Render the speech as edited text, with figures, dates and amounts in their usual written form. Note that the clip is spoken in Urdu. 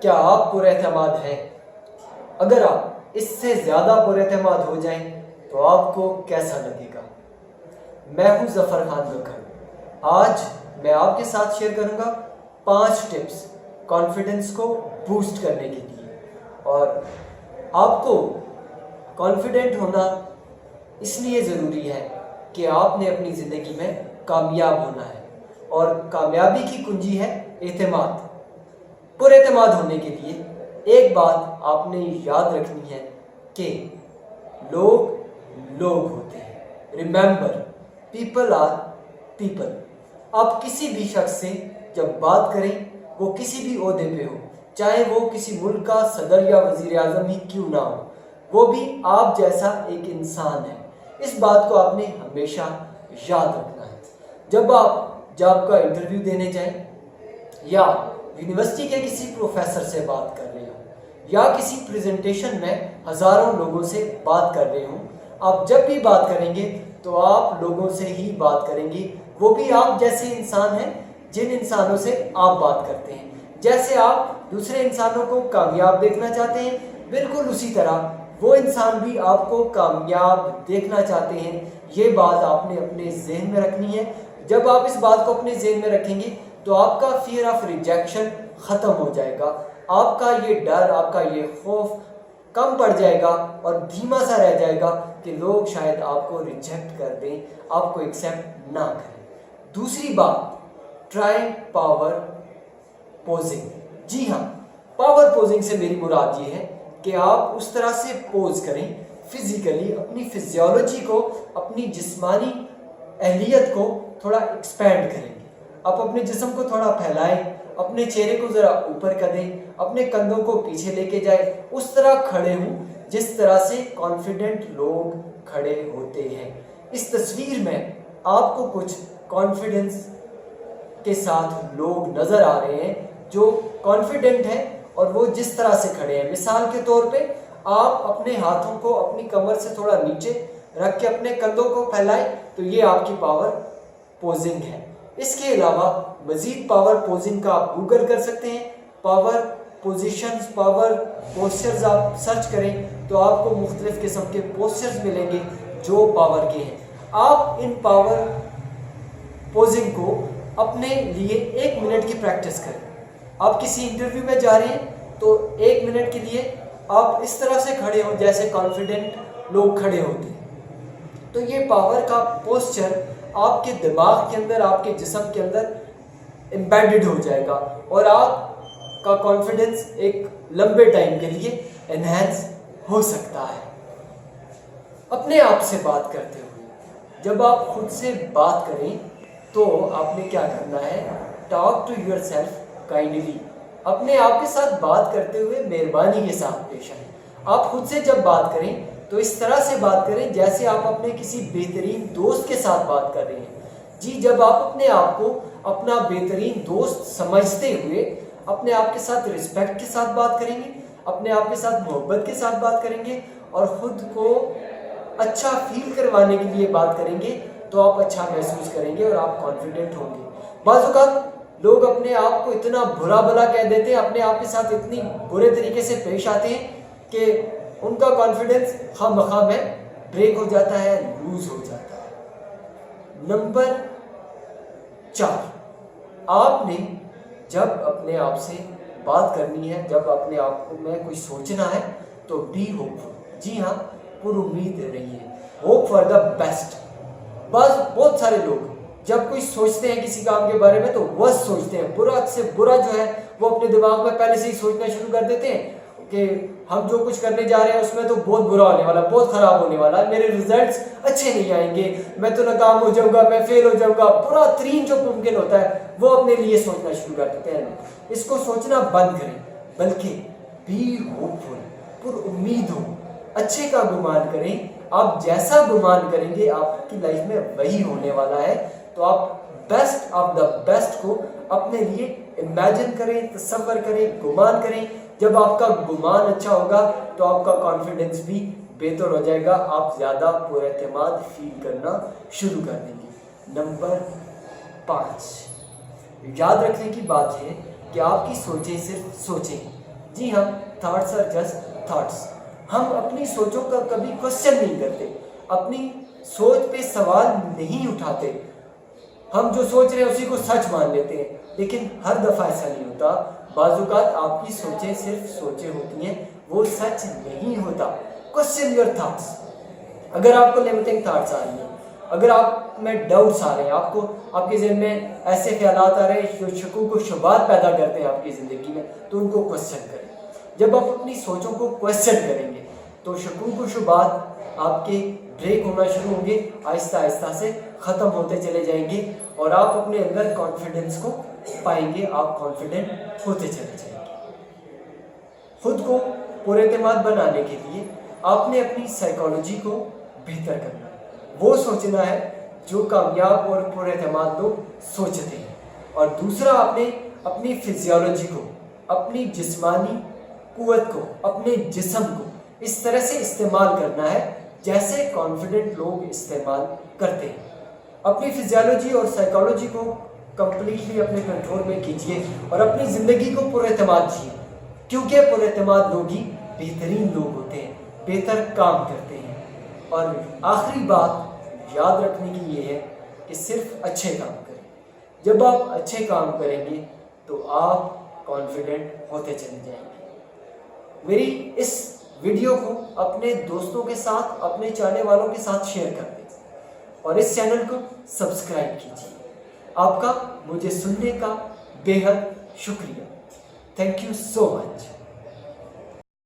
کیا آپ پر اعتماد ہیں؟ اگر آپ اس سے زیادہ پر اعتماد ہو جائیں تو آپ کو کیسا لگے گا؟ میں ہوں ظفر خان گکھڑ۔ آج میں آپ کے ساتھ شیئر کروں گا 5 ٹپس کانفیڈنس کو بوسٹ کرنے کے لیے۔ اور آپ کو کانفیڈنٹ ہونا اس لیے ضروری ہے کہ آپ نے اپنی زندگی میں کامیاب ہونا ہے، اور کامیابی کی کنجی ہے اعتماد۔ پر اعتماد ہونے کے لیے ایک بات آپ نے یاد رکھنی ہے کہ لوگ ہوتے ہیں۔ Remember, people are people. آپ کسی بھی شخص سے جب بات کریں، وہ کسی بھی عہدے پہ ہو، چاہے وہ کسی ملک کا صدر یا وزیر اعظم ہی کیوں نہ ہو، وہ بھی آپ جیسا ایک انسان ہے۔ اس بات کو آپ نے ہمیشہ یاد رکھنا ہے۔ جب آپ جاب کا انٹرویو دینے جائیں، یا یونیورسٹی کے کسی پروفیسر سے بات کر رہے ہوں، یا کسی پریزنٹیشن میں ہزاروں لوگوں سے بات کر رہے ہوں، آپ جب بھی بات کریں گے تو آپ لوگوں سے ہی بات کریں گے۔ وہ بھی آپ جیسے انسان ہیں جن انسانوں سے آپ بات کرتے ہیں۔ جیسے آپ دوسرے انسانوں کو کامیاب دیکھنا چاہتے ہیں، بالکل اسی طرح وہ انسان بھی آپ کو کامیاب دیکھنا چاہتے ہیں۔ یہ بات آپ نے اپنے ذہن میں رکھنی ہے۔ جب آپ اس بات کو اپنے ذہن میں رکھیں گے تو آپ کا فیئر آف ریجیکشن ختم ہو جائے گا۔ آپ کا یہ ڈر، آپ کا یہ خوف کم پڑ جائے گا، اور دھیما سا رہ جائے گا کہ لوگ شاید آپ کو ریجیکٹ کر دیں، آپ کو ایکسیپٹ نہ کریں۔ دوسری بات، ٹرائی پاور پوزنگ۔ جی ہاں، پاور پوزنگ سے میری مراد یہ ہے کہ آپ اس طرح سے پوز کریں، فزیکلی اپنی فزیولوجی کو، اپنی جسمانی اہلیت کو تھوڑا ایکسپینڈ کریں گے۔ آپ اپنے جسم کو تھوڑا پھیلائیں، اپنے چہرے کو ذرا اوپر کر دیں، اپنے کندھوں کو پیچھے لے کے جائیں، اس طرح کھڑے ہوں جس طرح سے کانفیڈنٹ لوگ کھڑے ہوتے ہیں۔ اس تصویر میں آپ کو کچھ کانفیڈنس کے ساتھ لوگ نظر آ رہے ہیں جو کانفیڈنٹ ہیں، اور وہ جس طرح سے کھڑے ہیں۔ مثال کے طور پہ آپ اپنے ہاتھوں کو اپنی کمر سے تھوڑا نیچے رکھ کے اپنے کندھوں کو پھیلائیں، تو یہ آپ کی پاور پوزنگ ہے۔ اس کے علاوہ مزید پاور پوزنگ کا آپ گوگل کر سکتے ہیں۔ پاور پوزیشنز، پاور پوسچرز آپ سرچ کریں تو آپ کو مختلف قسم کے پوسچرز ملیں گے جو پاور کے ہیں۔ آپ ان پاور پوزنگ کو اپنے لیے 1 منٹ کی پریکٹس کریں۔ آپ کسی انٹرویو میں جا رہے ہیں تو 1 منٹ کے لیے آپ اس طرح سے کھڑے ہوں جیسے کانفیڈنٹ لوگ کھڑے ہوتے ہیں۔ تو یہ پاور کا پوسچر آپ کے دماغ کے اندر، آپ کے جسم کے اندر امبیڈڈ ہو جائے گا، اور آپ کا کانفیڈنس ایک لمبے ٹائم کے لیے انہینس ہو سکتا ہے۔ اپنے آپ سے بات کرتے ہوئے جب آپ خود سے بات کریں تو آپ نے کیا کرنا ہے؟ Talk to yourself kindly. اپنے آپ کے ساتھ بات کرتے ہوئے مہربانی کے ساتھ پیش آئیں۔ آپ خود سے جب بات کریں تو اس طرح سے بات کریں جیسے آپ اپنے کسی بہترین دوست کے ساتھ بات کر رہے ہیں۔ جی، جب آپ اپنے آپ کو اپنا بہترین دوست سمجھتے ہوئے اپنے آپ کے ساتھ رسپیکٹ کے ساتھ بات کریں گے، اپنے آپ کے ساتھ محبت کے ساتھ بات کریں گے، اور خود کو اچھا فیل کروانے کے لیے بات کریں گے، تو آپ اچھا محسوس کریں گے اور آپ کانفیڈنٹ ہوں گے۔ بعض اوقات لوگ اپنے آپ کو اتنا برا بھلا کہہ دیتے ہیں، اپنے آپ کے ساتھ اتنی برے طریقے سے پیش آتے ہیں کہ ان کا کانفیڈنس خواہ مخواہ میں بریک ہو جاتا ہے، لوز ہو جاتا ہے۔ نمبر 4، آپ نے جب اپنے آپ سے بات کرنی ہے، جب اپنے آپ کو میں کوئی سوچنا ہے تو بی ہوپ فل۔ جی ہاں، پر امید رہیے، ہوپ فار دا بیسٹ۔ بہت سارے لوگ جب کوئی سوچتے ہیں کسی کام کے بارے میں تو ورسٹ سوچتے ہیں، برا سے برا جو ہے وہ اپنے دماغ میں پہلے سے ہی سوچنا شروع کر دیتے ہیں کہ ہم جو کچھ کرنے جا رہے ہیں اس میں تو بہت برا ہونے والا، بہت خراب ہونے والا ہے، میرے ریزلٹس اچھے نہیں آئیں گے، میں تو ناکام ہو جاؤں گا، میں فیل ہو جاؤں گا، برا ترین جو ممکن ہوتا ہے وہ اپنے لیے سوچنا شروع کر دیتے ہیں۔ اس کو سوچنا بند کریں، بلکہ بی ہوپ فل، پر امید ہو، اچھے کا گمان کریں۔ آپ جیسا گمان کریں گے آپ کی لائف میں وہی ہونے والا ہے۔ تو آپ بیسٹ آف دا بیسٹ کو اپنے لیے امیجن کریں، تصور کریں، گمان کریں۔ جب آپ کا گمان اچھا ہوگا تو آپ کا کانفیڈنس بھی بہتر ہو جائے گا، آپ زیادہ پر اعتماد فیل کرنا شروع کر دیں گے۔ نمبر 5، یاد رکھنے کی بات ہے کہ آپ کی سوچیں صرف سوچیں، جی ہاں، تھاٹس آر جسٹ تھاٹس. ہم اپنی سوچوں کا کبھی کوشچن نہیں کرتے، اپنی سوچ پہ سوال نہیں اٹھاتے. ہم جو سوچ رہے ہیں اسی کو سچ مان لیتے ہیں، لیکن ہر دفعہ ایسا نہیں ہوتا. بعض اوقات آپ کی سوچیں صرف سوچیں ہوتی ہیں، وہ سچ نہیں ہوتا. Question your thoughts. اگر آپ کو لمیٹنگ تھاٹس آ رہی ہیں، اگر آپ میں ڈاؤٹس آ رہے ہیں، آپ کے ذہن میں ایسے خیالات آ رہے ہیں جو شکوک و شبہات پیدا کرتے ہیں آپ کی زندگی میں، تو ان کو کوشچن کریں. جب آپ اپنی سوچوں کو کوشچن کریں گے تو شکوک و شبہات آپ کے بریک ہونا شروع ہوں گے، آہستہ آہستہ سے ختم ہوتے چلے جائیں گے، اور آپ اپنے اندر کانفیڈنس کو پائیں گے. آپ کانفیڈنٹ ہوتے چلے جائیں گے. خود کو پر اعتماد بنانے کے لیے آپ نے اپنی سائیکالوجی کو بہتر کرنا ہے. وہ سوچنا ہے جو کامیاب اور پر اعتماد لوگ سوچتے ہیں. اور دوسرا، آپ نے اپنی فزیولوجی کو، اپنی جسمانی قوت کو، اپنے جسم کو اس طرح سے استعمال کرنا ہے جیسے کانفیڈنٹ لوگ استعمال کرتے ہیں. اپنی فزیولوجی اور سائیکالوجی کو کمپلیٹلی اپنے کنٹرول میں کیجیے اور اپنی زندگی کو پر اعتماد جیے، کیونکہ پر اعتماد لوگ ہی بہترین لوگ ہوتے ہیں، بہتر کام کرتے ہیں. اور آخری بات یاد رکھنے کی یہ ہے کہ صرف اچھے کام کریں. جب آپ اچھے کام کریں گے تو آپ کانفیڈنٹ ہوتے چلے جائیں گے. میری اس ویڈیو کو اپنے دوستوں کے ساتھ، اپنے چاہنے والوں کے ساتھ شیئر کر دیں اور اس چینل کو سبسکرائب کیجیے. آپ کا مجھے سننے کا بے حد شکریہ. Thank you so much.